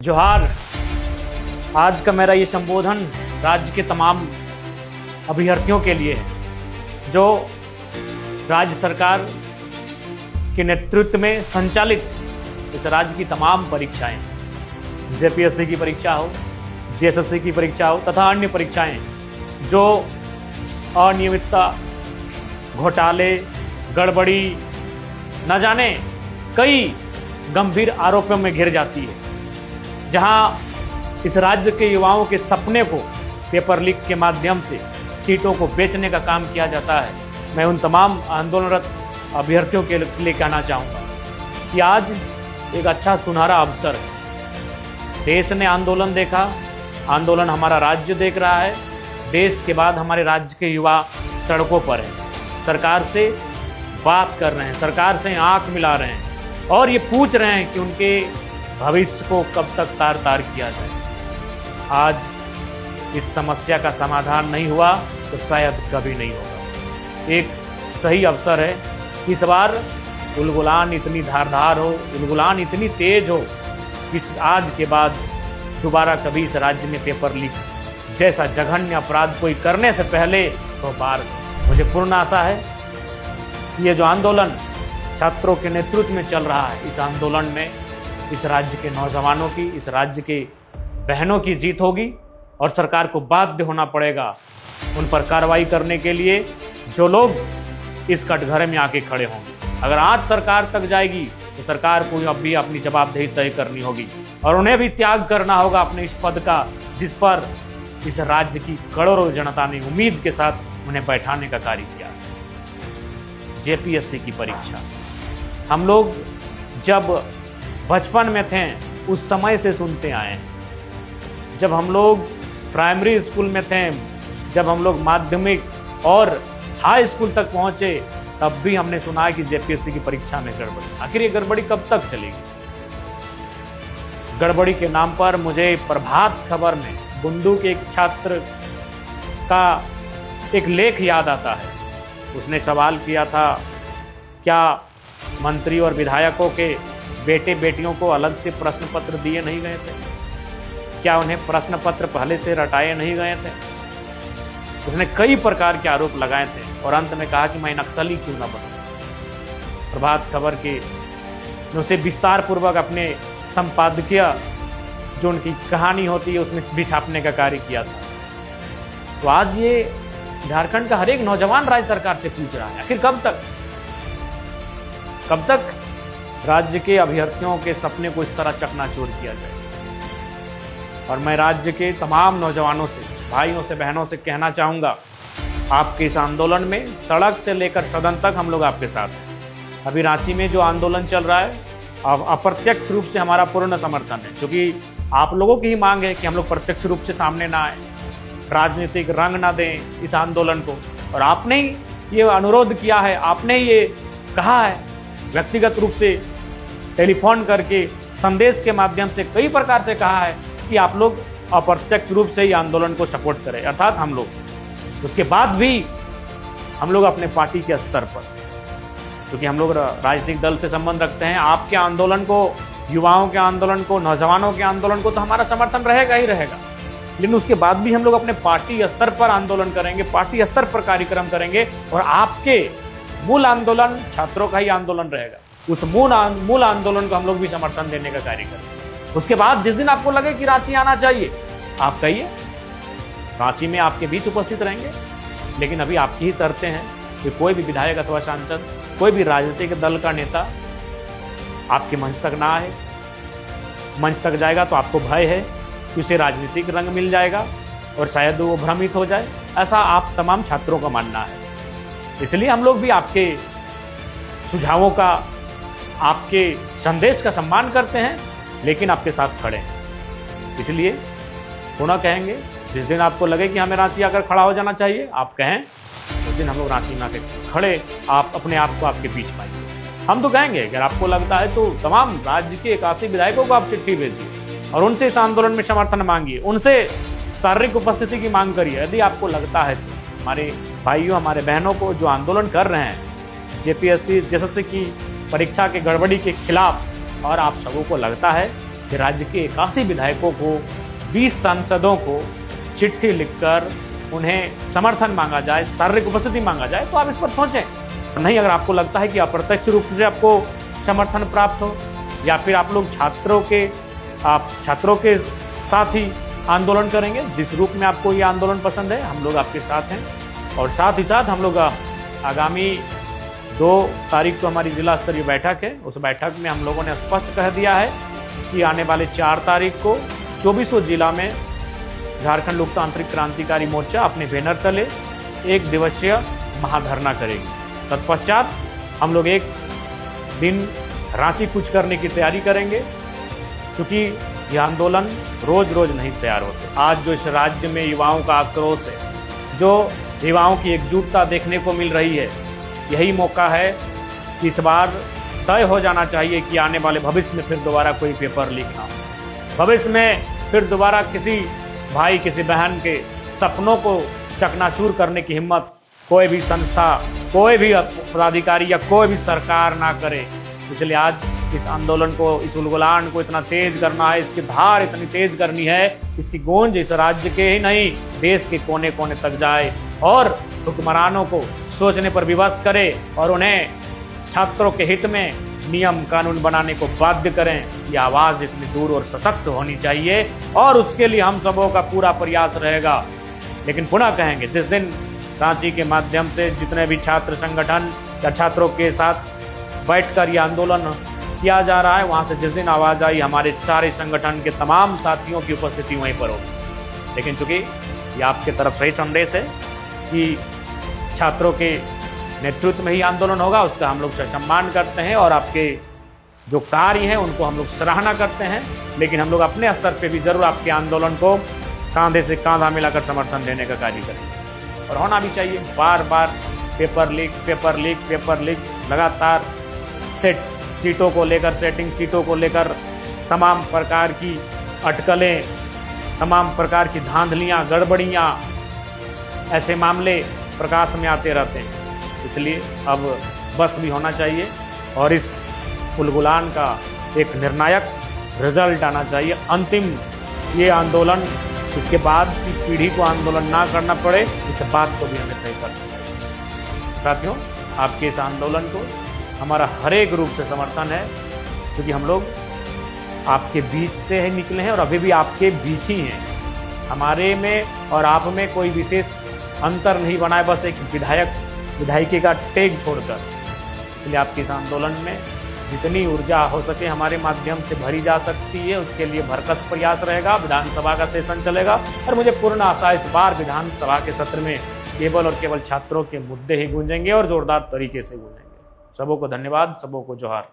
जोहार। आज का मेरा ये संबोधन राज्य के तमाम अभ्यर्थियों के लिए है जो राज्य सरकार के नेतृत्व में संचालित इस राज्य की तमाम परीक्षाएं, जेपीएससी की परीक्षा हो, जेएसएससी की परीक्षा हो तथा अन्य परीक्षाएं जो अनियमितता, घोटाले, गड़बड़ी, न जाने कई गंभीर आरोपों में घिर जाती है, जहां इस राज्य के युवाओं के सपने को पेपर लीक के माध्यम से सीटों को बेचने का काम किया जाता है। मैं उन तमाम आंदोलनरत अभ्यर्थियों के लिए कहना चाहूँगा कि आज एक अच्छा सुनहरा अवसर है। देश ने आंदोलन देखा, आंदोलन हमारा राज्य देख रहा है। देश के बाद हमारे राज्य के युवा सड़कों पर हैं, सरकार से बात कर रहे हैं, सरकार से आंख मिला रहे हैं और ये पूछ रहे हैं कि उनके भविष्य को कब तक तार तार किया जाए। आज इस समस्या का समाधान नहीं हुआ तो शायद कभी नहीं होगा। एक सही अवसर है। इस बार उलगुलान इतनी धारदार हो, उलगुलान इतनी तेज हो कि आज के बाद दोबारा कभी इस राज्य में पेपर लीक जैसा जघन्य अपराध कोई करने से पहले 100 बार। मुझे पूर्ण आशा है कि ये जो आंदोलन छात्रों के नेतृत्व में चल रहा है, इस आंदोलन में इस राज्य के नौजवानों की, इस राज्य के बहनों की जीत होगी और सरकार को बाध्य होना पड़ेगा उन पर कार्रवाई करने के लिए जो लोग इस कटघरे में आके खड़े होंगे। अगर आज सरकार तक जाएगी तो सरकार को अब भी अपनी जवाबदेही तय करनी होगी और उन्हें भी त्याग करना होगा अपने इस पद का जिस पर इस राज्य की करोड़ों जनता ने उम्मीद के साथ उन्हें बैठाने का कार्य किया। जेपीएससी की परीक्षा हम लोग जब बचपन में थे उस समय से सुनते आए हैं। जब हम लोग प्राइमरी स्कूल में थे, जब हम लोग माध्यमिक और हाई स्कूल तक पहुंचे, तब भी हमने सुना है कि जेपीएससी की परीक्षा में गड़बड़ी। आखिर ये गड़बड़ी कब तक चलेगी? गड़बड़ी के नाम पर मुझे प्रभात खबर में बुंडू के एक छात्र का एक लेख याद आता है। उसने सवाल किया था, क्या मंत्री और विधायकों के बेटे बेटियों को अलग से प्रश्न पत्र दिए नहीं गए थे? क्या उन्हें प्रश्न पत्र पहले से रटाए नहीं गए थे? उसने कई प्रकार के आरोप लगाए थे और अंत में कहा कि मैं नक्सली क्यों ना बनूं। प्रभात खबर के उसे विस्तार पूर्वक अपने संपादकीय जो उनकी कहानी होती है उसमें भी छापने का कार्य किया था। तो आज ये झारखंड का हर एक नौजवान राज्य सरकार से पूछ रहा है, आखिर कब तक राज्य के अभ्यर्थियों के सपने को इस तरह चकनाचूर किया जाए। और मैं राज्य के तमाम नौजवानों से, भाइयों से, बहनों से कहना चाहूँगा, आपके इस आंदोलन में सड़क से लेकर सदन तक हम लोग आपके साथ हैं। अभी रांची में जो आंदोलन चल रहा है, अब अप्रत्यक्ष रूप से हमारा पूर्ण समर्थन है, क्योंकि आप लोगों की ही मांग है कि हम लोग प्रत्यक्ष रूप से सामने ना आए, राजनीतिक रंग ना दें इस आंदोलन को। और आपने ही ये अनुरोध किया है, आपने ये कहा है व्यक्तिगत रूप से, टेलीफोन करके, संदेश के माध्यम से कई प्रकार से कहा है कि आप लोग अप्रत्यक्ष रूप से ही आंदोलन को सपोर्ट करें, अर्थात हम लोग। उसके बाद भी हम लोग अपने पार्टी के स्तर पर, क्योंकि हम लोग राजनीतिक दल से संबंध रखते हैं, आपके आंदोलन को, युवाओं के आंदोलन को, नौजवानों के आंदोलन को तो हमारा समर्थन रहेगा ही रहेगा। लेकिन उसके बाद भी हम लोग अपने पार्टी स्तर पर आंदोलन करेंगे, पार्टी स्तर पर कार्यक्रम करेंगे और आपके मूल आंदोलन छात्रों का ही आंदोलन रहेगा। उस मूल आंदोलन को हम लोग भी समर्थन देने का कार्य करेंगे। उसके बाद जिस दिन आपको लगे कि रांची आना चाहिए, आप कहिए, रांची में आपके बीच उपस्थित रहेंगे। लेकिन अभी आपकी ही शर्तें हैं कि कोई भी विधायक अथवा सांसद, कोई भी राजनीतिक दल का नेता आपके मंच तक ना आए। मंच तक जाएगा तो आपको भय है कि उसे राजनीतिक रंग मिल जाएगा और शायद वो भ्रमित हो जाए, ऐसा आप तमाम छात्रों का मानना है। इसलिए हम लोग भी आपके सुझावों का, आपके संदेश का सम्मान करते हैं, लेकिन आपके साथ खड़े हैं। इसलिए पुनः कहेंगे, जिस दिन आपको लगे कि हमें रांची आकर खड़ा हो जाना चाहिए, आप कहें, उस दिन हम लोग रांची में आकर खड़े आप अपने आप को आपके बीच पाएंगे। हम तो कहेंगे, अगर आपको लगता है तो तमाम राज्य के 81 विधायकों को आप चिट्ठी भेजिए और उनसे इस आंदोलन में समर्थन मांगिए, उनसे शारीरिक उपस्थिति की मांग करिए। यदि आपको लगता है तो हमारे भाइयों, हमारे बहनों को जो आंदोलन कर रहे हैं जेपीएससी, जेएसएससी की परीक्षा के गड़बड़ी के खिलाफ, और आप सबों को लगता है कि राज्य के 81 विधायकों को, 20 सांसदों को चिट्ठी लिखकर उन्हें समर्थन मांगा जाए, शारीरिक उपस्थिति मांगा जाए, तो आप इस पर सोचें। नहीं, अगर आपको लगता है कि अप्रत्यक्ष रूप से आपको समर्थन प्राप्त हो, या फिर आप लोग छात्रों के साथ ही आंदोलन करेंगे, जिस रूप में आपको ये आंदोलन पसंद है, हम लोग आपके साथ हैं। और साथ ही साथ हम लोग आगामी 2 तारीख को हमारी जिला स्तरीय बैठक है, उस बैठक में हम लोगों ने स्पष्ट कह दिया है कि आने वाले 4 तारीख को 24 जिला में झारखंड लोकतांत्रिक क्रांतिकारी मोर्चा अपने बैनर तले 1 दिवसीय महाधरना करेगी। तत्पश्चात हम लोग 1 दिन रांची कूच करने की तैयारी करेंगे, क्योंकि यह आंदोलन रोज रोज नहीं तैयार होते। आज जो इस राज्य में युवाओं का आक्रोश है, जो युवाओं की एकजुटता देखने को मिल रही है, यही मौका है कि इस बार तय हो जाना चाहिए कि आने वाले भविष्य में फिर दोबारा कोई पेपर लीक ना हो। भविष्य में फिर दोबारा किसी भाई, किसी बहन के सपनों को चकनाचूर करने की हिम्मत कोई भी संस्था, कोई भी पदाधिकारी या कोई भी सरकार ना करे। इसलिए आज इस आंदोलन को, इस उलगुलान को इतना तेज करना है, इसकी धार इतनी तेज करनी है, इसकी गूंज इस राज्य के ही नहीं, देश के कोने कोने तक जाए और हुक्मरानों को सोचने पर विवश करे और उन्हें छात्रों के हित में नियम कानून बनाने को बाध्य करें। ये आवाज़ इतनी दूर और सशक्त होनी चाहिए और उसके लिए हम सबों का पूरा प्रयास रहेगा। लेकिन पुनः कहेंगे, जिस दिन रांची के माध्यम से जितने भी छात्र संगठन या छात्रों के साथ बैठकर यह आंदोलन किया जा रहा है, वहाँ से जिस दिन आवाज़ आई, हमारे सारे संगठन के तमाम साथियों की उपस्थिति वहीं पर होगी। लेकिन चूँकि ये आपके तरफ सही संदेश है कि छात्रों के नेतृत्व में ही आंदोलन होगा, उसका हम लोग सम्मान करते हैं और आपके जो कार्य हैं उनको हम लोग सराहना करते हैं। लेकिन हम लोग अपने स्तर पे भी ज़रूर आपके आंदोलन को कंधे से कंधा मिलाकर समर्थन देने का कार्य करेंगे और होना भी चाहिए। बार बार पेपर लीक लगातार सीटों को लेकर, सेटिंग सीटों को लेकर तमाम प्रकार की अटकलें, तमाम प्रकार की धांधलियाँ, गड़बड़ियाँ, ऐसे मामले प्रकाश में आते रहते हैं। इसलिए अब बस भी होना चाहिए और इस उलगुलान का एक निर्णायक रिजल्ट आना चाहिए। अंतिम ये आंदोलन, इसके बाद की पीढ़ी को आंदोलन ना करना पड़े, इस बात को भी हमें तय करना चाहिए। साथियों, आपके इस आंदोलन को हमारा हर एक रूप से समर्थन है, क्योंकि हम लोग आपके बीच से ही निकले हैं और अभी भी आपके बीच ही हैं। हमारे में और आप में कोई विशेष अंतर नहीं बना है, बस एक विधायकी का टेग छोड़कर। इसलिए आपके इस आंदोलन में जितनी ऊर्जा हो सके हमारे माध्यम से भरी जा सकती है, उसके लिए भरकस प्रयास रहेगा। विधानसभा का सेशन चलेगा और मुझे पूर्ण आशा है इस बार विधानसभा के सत्र में केवल और केवल छात्रों के मुद्दे ही गूंजेंगे और जोरदार तरीके से गूंजेंगे। सबों को धन्यवाद, सबों को जोहार।